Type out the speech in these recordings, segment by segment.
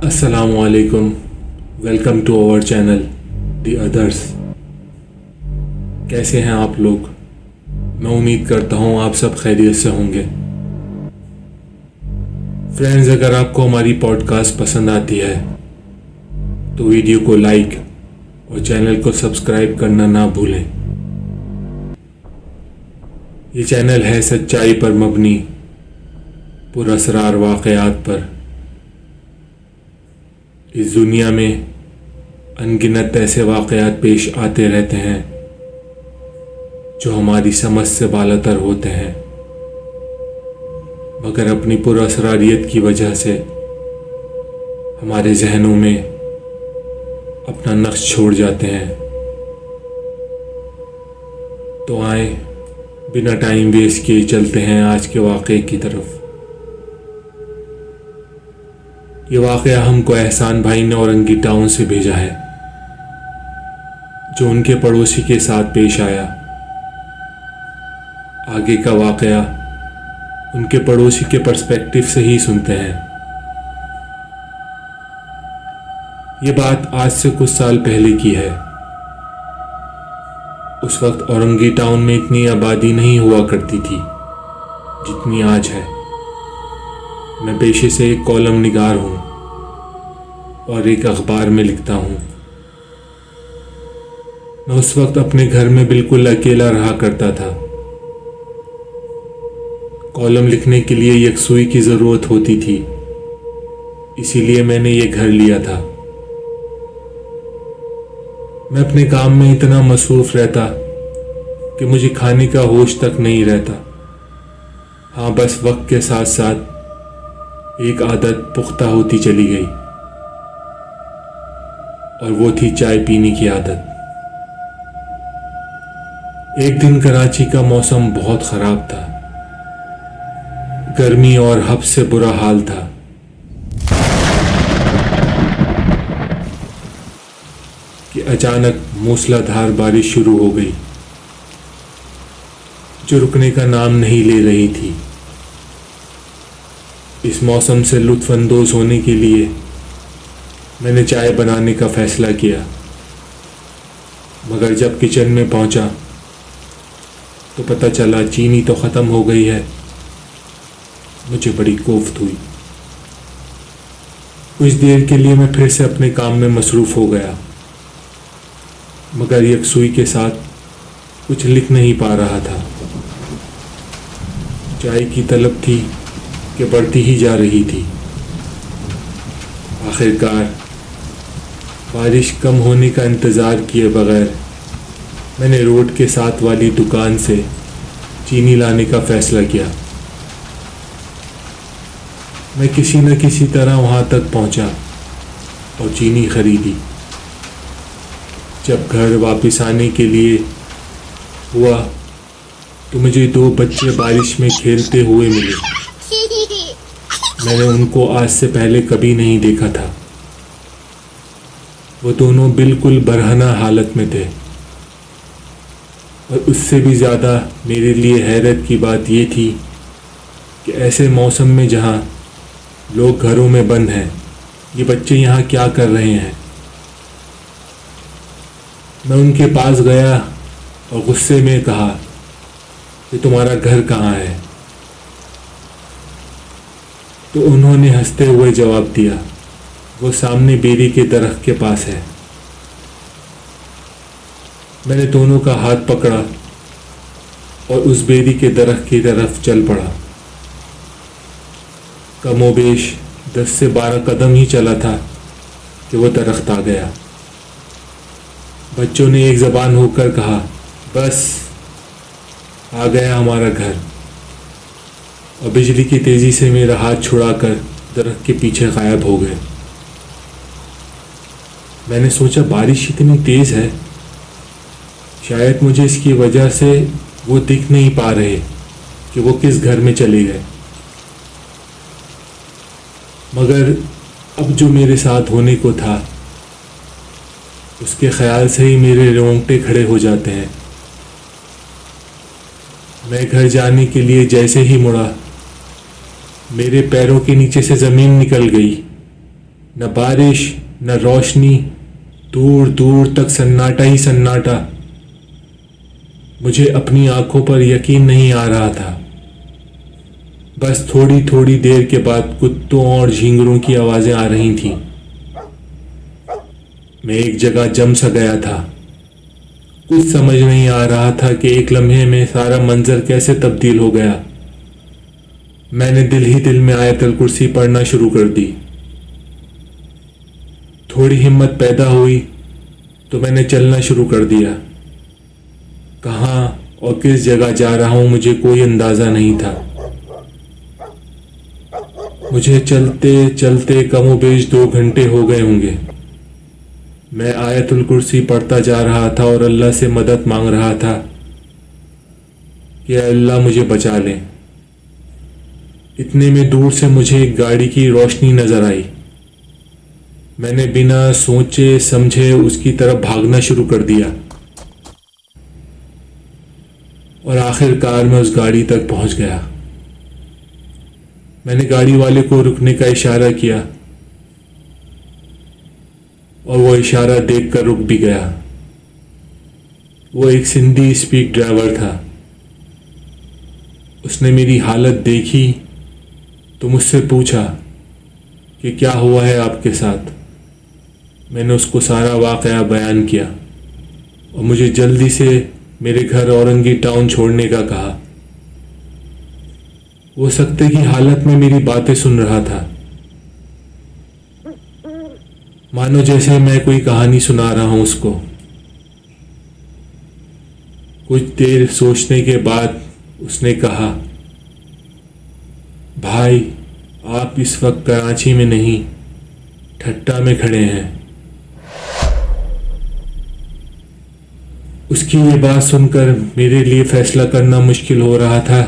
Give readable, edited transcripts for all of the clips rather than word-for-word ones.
السلام علیکم، welcome to our channel دی ادرس۔ کیسے ہیں آپ لوگ؟ میں امید کرتا ہوں آپ سب خیریت سے ہوں گے۔ فرینڈز، اگر آپ کو ہماری پوڈ کاسٹ پسند آتی ہے تو ویڈیو کو لائک اور چینل کو سبسکرائب کرنا نہ بھولیں۔ یہ چینل ہے سچائی پر مبنی پر اسرار واقعات پر۔ اس دنیا میں ان گنت ایسے واقعات پیش آتے رہتے ہیں جو ہماری سمجھ سے بالاتر ہوتے ہیں، مگر اپنی پر اسراریت کی وجہ سے ہمارے ذہنوں میں اپنا نقش چھوڑ جاتے ہیں۔ تو آئیں بنا ٹائم ویسٹ کیے چلتے ہیں آج کے واقعے کی طرف۔ یہ واقعہ ہم کو احسان بھائی نے اورنگی ٹاؤن سے بھیجا ہے، جو ان کے پڑوسی کے ساتھ پیش آیا۔ آگے کا واقعہ ان کے پڑوسی کے پرسپیکٹیو سے ہی سنتے ہیں۔ یہ بات آج سے کچھ سال پہلے کی ہے۔ اس وقت اورنگی ٹاؤن میں اتنی آبادی نہیں ہوا کرتی تھی جتنی آج ہے۔ میں پیشے سے ایک کالم نگار ہوں اور ایک اخبار میں لکھتا ہوں۔ میں اس وقت اپنے گھر میں بالکل اکیلا رہا کرتا تھا۔ کالم لکھنے کے لیے یکسوئی کی ضرورت ہوتی تھی، اسی لیے میں نے یہ گھر لیا تھا۔ میں اپنے کام میں اتنا مصروف رہتا کہ مجھے کھانے کا ہوش تک نہیں رہتا۔ ہاں، بس وقت کے ساتھ ساتھ ایک عادت پختہ ہوتی چلی گئی، اور وہ تھی چائے پینے کی عادت۔ ایک دن کراچی کا موسم بہت خراب تھا، گرمی اور ہب سے برا حال تھا۔ کہ اچانک موسلا دھار بارش شروع ہو گئی جو رکنے کا نام نہیں لے رہی تھی۔ اس موسم سے لطف اندوز ہونے کے لیے میں نے چائے بنانے کا فیصلہ کیا، مگر جب کچن میں پہنچا تو پتہ چلا چینی تو ختم ہو گئی ہے۔ مجھے بڑی کوفت ہوئی۔ کچھ دیر کے لیے میں پھر سے اپنے کام میں مصروف ہو گیا، مگر یکسوئی کے ساتھ کچھ لکھ نہیں پا رہا تھا۔ چائے کی طلب تھی کہ بڑھتی ہی جا رہی تھی۔ آخر کار بارش کم ہونے کا انتظار کیے بغیر میں نے روڈ کے ساتھ والی دکان سے چینی لانے کا فیصلہ کیا۔ میں کسی نہ کسی طرح وہاں تک پہنچا اور چینی خریدی۔ جب گھر واپس آنے کے لیے ہوا تو مجھے 2 بچے بارش میں کھیلتے ہوئے ملے۔ میں نے ان کو آج سے پہلے کبھی نہیں دیکھا تھا۔ وہ دونوں بالکل برہنہ حالت میں تھے، اور اس سے بھی زیادہ میرے لیے حیرت کی بات یہ تھی کہ ایسے موسم میں جہاں لوگ گھروں میں بند ہیں، یہ بچے یہاں کیا کر رہے ہیں؟ میں ان کے پاس گیا اور غصے میں کہا کہ تمہارا گھر کہاں ہے؟ تو انہوں نے ہنستے ہوئے جواب دیا، وہ سامنے بیری کے درخت کے پاس ہے۔ میں نے دونوں کا ہاتھ پکڑا اور اس بیری کے درخت کی طرف چل پڑا۔ کم و بیش 10 سے 12 قدم ہی چلا تھا کہ وہ درخت آ گیا۔ بچوں نے ایک زبان ہو کر کہا، بس آ گیا ہمارا گھر، اور بجلی کی تیزی سے میرا ہاتھ چھڑا کر درخت کے پیچھے غائب ہو گئے۔ میں نے سوچا بارش اتنی تیز ہے، شاید مجھے اس کی وجہ سے وہ دکھ نہیں پا رہے کہ وہ کس گھر میں چلے گئے، مگر اب جو میرے ساتھ ہونے کو تھا اس کے خیال سے ہی میرے رونگٹے کھڑے ہو جاتے ہیں۔ میں گھر جانے کے لیے جیسے ہی مڑا، میرے پیروں کے نیچے سے زمین نکل گئی نہ بارش نہ روشنی، دور دور تک سناٹا ہی سناٹا۔ مجھے اپنی آنکھوں پر یقین نہیں آ رہا تھا۔ بس تھوڑی تھوڑی دیر کے بعد کتوں اور جھینگروں کی آوازیں آ رہی تھیں۔ میں ایک جگہ جم سا گیا تھا۔ کچھ سمجھ نہیں آ رہا تھا کہ ایک لمحے میں سارا منظر کیسے تبدیل ہو گیا۔ میں نے دل ہی دل میں آیت الکرسی پڑھنا شروع کر دی۔ تھوڑی ہمت پیدا ہوئی تو میں نے چلنا شروع کر دیا۔ کہاں اور کس جگہ جا رہا ہوں مجھے کوئی اندازہ نہیں تھا۔ مجھے چلتے چلتے کم و بیش 2 گھنٹے ہو گئے ہوں گے۔ میں آیت الکرسی پڑھتا جا رہا تھا اور اللہ سے مدد مانگ رہا تھا کہ اللہ مجھے بچا لے۔ اتنے میں دور سے مجھے ایک گاڑی کی روشنی نظر آئی۔ میں نے بنا سوچے سمجھے اس کی طرف بھاگنا شروع کر دیا اور آخر کار میں اس گاڑی تک پہنچ گیا۔ میں نے گاڑی والے کو رکنے کا اشارہ کیا اور وہ اشارہ دیکھ کر رک بھی گیا۔ وہ ایک سندھی اسپیک ڈرائیور تھا۔ اس نے میری حالت دیکھی تو مجھ سے پوچھا کہ کیا ہوا ہے آپ کے ساتھ۔ میں نے اس کو سارا واقعہ بیان کیا اور مجھے جلدی سے میرے گھر اورنگی ٹاؤن چھوڑنے کا کہا۔ وہ سکتے کی حالت میں میری باتیں سن رہا تھا، مانو جیسے میں کوئی کہانی سنا رہا ہوں اس کو۔ کچھ دیر سوچنے کے بعد اس نے کہا، بھائی آپ اس وقت کراچی میں نہیں، ٹھٹا میں کھڑے ہیں۔ اس کی یہ بات سن کر میرے لیے فیصلہ کرنا مشکل ہو رہا تھا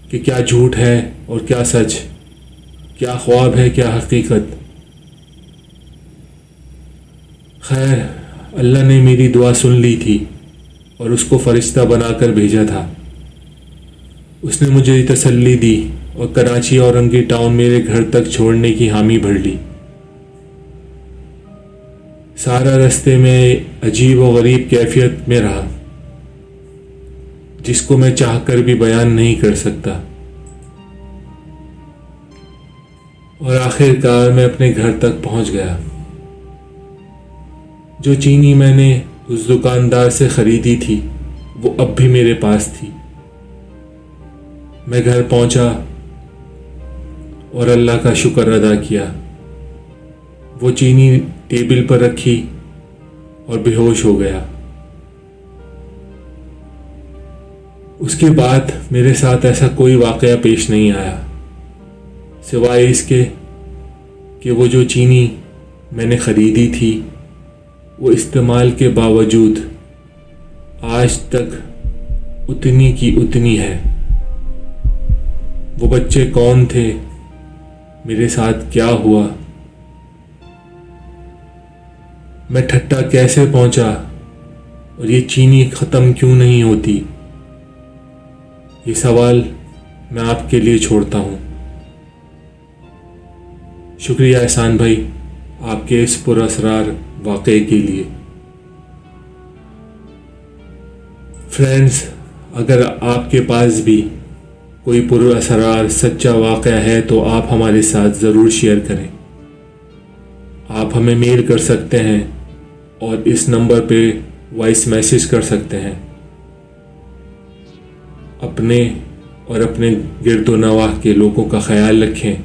کہ کیا جھوٹ ہے اور کیا سچ، کیا خواب ہے کیا حقیقت۔ خیر اللہ نے میری دعا سن لی تھی اور اس کو فرشتہ بنا کر بھیجا تھا۔ اس نے مجھے تسلی دی اور کراچی اورنگی ٹاؤن میرے گھر تک چھوڑنے کی حامی بھر لی۔ سارا رستے میں عجیب و غریب کیفیت میں رہا جس کو میں چاہ کر بھی بیان نہیں کر سکتا، اور آخر کار میں اپنے گھر تک پہنچ گیا۔ جو چینی میں نے اس دکاندار سے خریدی تھی وہ اب بھی میرے پاس تھی۔ میں گھر پہنچا اور اللہ کا شکر ادا کیا۔ وہ چینی ٹیبل پر رکھی اور بے ہوش ہو گیا۔ اس کے بعد میرے ساتھ ایسا کوئی واقعہ پیش نہیں آیا سوائے اس کے کہ وہ جو چینی میں نے خریدی تھی وہ استعمال کے باوجود آج تک اتنی کی اتنی ہے۔ وہ بچے کون تھے، میرے ساتھ کیا ہوا، میں ٹھٹا کیسے پہنچا اور یہ چینی ختم کیوں نہیں ہوتی، یہ سوال میں آپ کے لیے چھوڑتا ہوں۔ شکریہ احسان بھائی آپ کے اس پر اسرار واقعے کے لیے۔ فرینڈز، اگر آپ کے پاس بھی کوئی پر اسرار سچا واقعہ ہے تو آپ ہمارے ساتھ ضرور شیئر کریں۔ آپ ہمیں میل کر سکتے ہیں اور اس نمبر پہ وائس میسیج کر سکتے ہیں۔ اپنے اور اپنے گرد و نواح کے لوگوں کا خیال رکھیں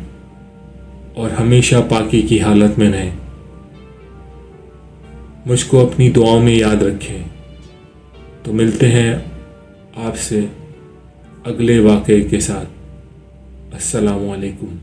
اور ہمیشہ پاکی کی حالت میں رہیں۔ مجھ کو اپنی دعاؤں میں یاد رکھیں۔ تو ملتے ہیں آپ سے اگلے واقعے کے ساتھ۔ السلام علیکم۔